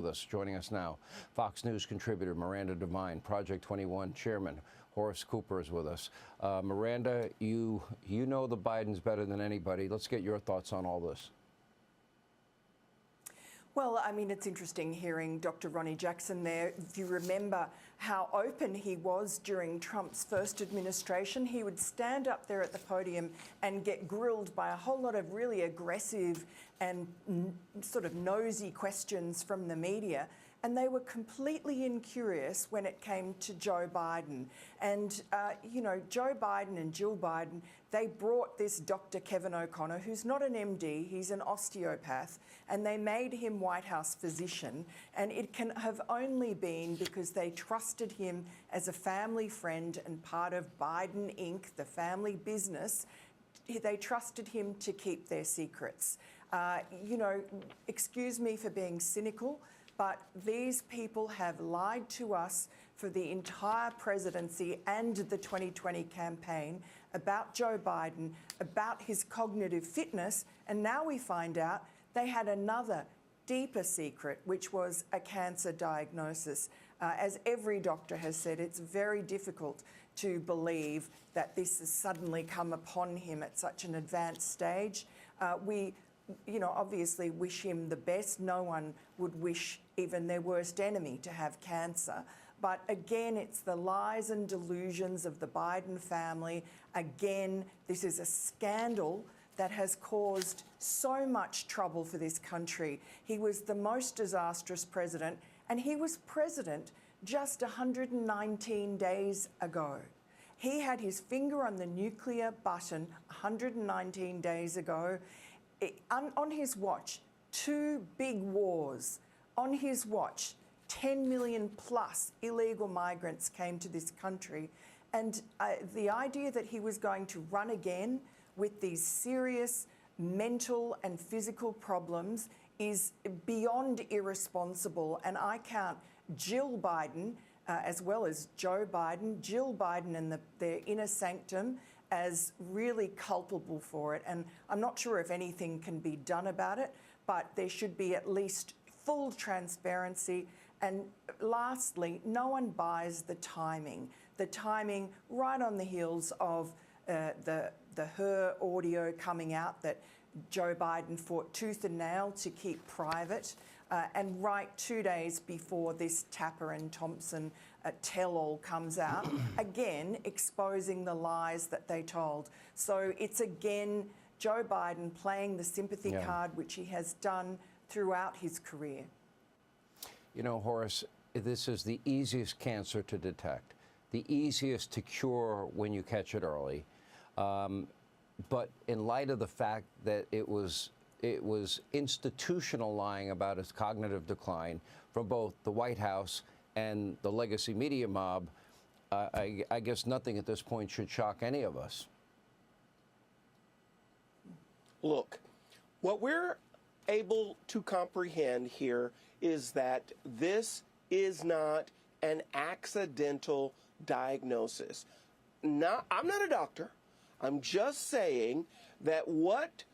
With us, joining us now, Fox News contributor Miranda Devine, Project 21 chairman Horace Cooper is with us. Miranda, you know the Bidens better than anybody. Let's get your thoughts on all this. Well, I mean, it's interesting hearing Dr. Ronnie Jackson there. If you remember how open he was during Trump's first administration, he would stand up there at the podium and get grilled by a whole lot of really aggressive and sort of nosy questions from the media. And they were completely incurious when it came to Joe Biden. And, you know, Joe Biden and Jill Biden, they brought this Dr. Kevin O'Connor, who's not an MD, he's an osteopath, and they made him White House physician. And it can have only been because they trusted him as a family friend and part of Biden Inc., the family business. They trusted him to keep their secrets. You know, excuse me for being cynical, but these people have lied to us for the entire presidency and the 2020 campaign about Joe Biden, about his cognitive fitness, and now we find out they had another deeper secret, which was a cancer diagnosis. As every doctor has said, it's very difficult to believe that this has suddenly come upon him at such an advanced stage. We obviously wish him the best. No one would wish even their worst enemy to have cancer. But again, it's the lies and delusions of the Biden family. Again, this is a scandal that has caused so much trouble for this country. He was the most disastrous president, and he was president just 119 days ago. He had his finger on the nuclear button 119 days ago. On his watch, 2 big wars. On his watch, 10 million plus illegal migrants came to this country. And the idea that he was going to run again with these serious mental and physical problems is beyond irresponsible. And I count Jill Biden, as well as Joe Biden, Jill Biden and their inner sanctum as really culpable for it. And I'm not sure if anything can be done about it, but there should be at least full transparency. And lastly, no one buys the timing right on the heels of the her audio coming out that Joe Biden fought tooth and nail to keep private, and right 2 days before this Tapper and Thompson tell-all comes out, again exposing the lies that they told. So it's again Joe Biden playing the sympathy card, which he has done throughout his career. You know, Horace, this is the easiest cancer to detect, the easiest to cure when you catch it early. But in light of the fact that it was institutional lying about his cognitive decline from both the White House and the legacy media mob, I guess nothing at this point should shock any of us. Look, what we're able to comprehend here is that this is not an accidental diagnosis. Now, I'm not a doctor. I'm just saying that what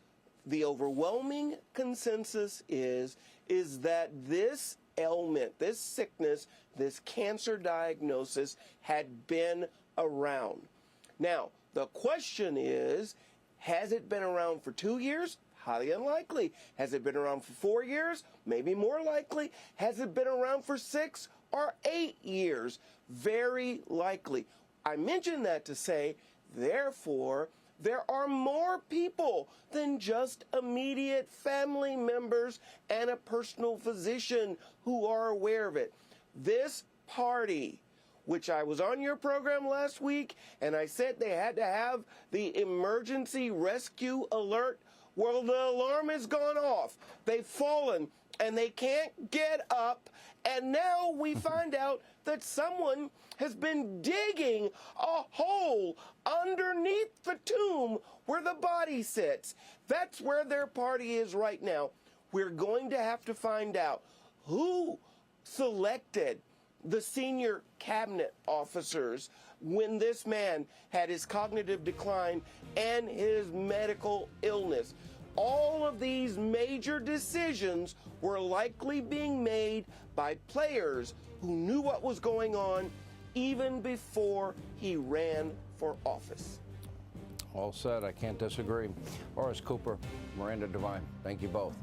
the overwhelming consensus is that this ailment, this sickness, this cancer diagnosis had been around. Now, the question is, has it been around for 2 years? Highly unlikely. Has it been around for 4 years? Maybe more likely. Has it been around for 6 or 8 years? Very likely. I mention that to say, therefore, there are more people than just immediate family members and a personal physician who are aware of it. This party, which I was on your program last week, and I said they had to have the emergency rescue alert. Well, the alarm has gone off. They've fallen, and they can't get up. And now we find out that someone has been digging a hole underneath the tomb where the body sits. That's where their party is right now. We're going to have to find out who selected the senior cabinet officers when this man had his cognitive decline and his medical illness. all of these major decisions were likely being made by players who knew what was going on even before he ran for office. All said. I can't disagree. Horace Cooper, Miranda Devine, thank you both.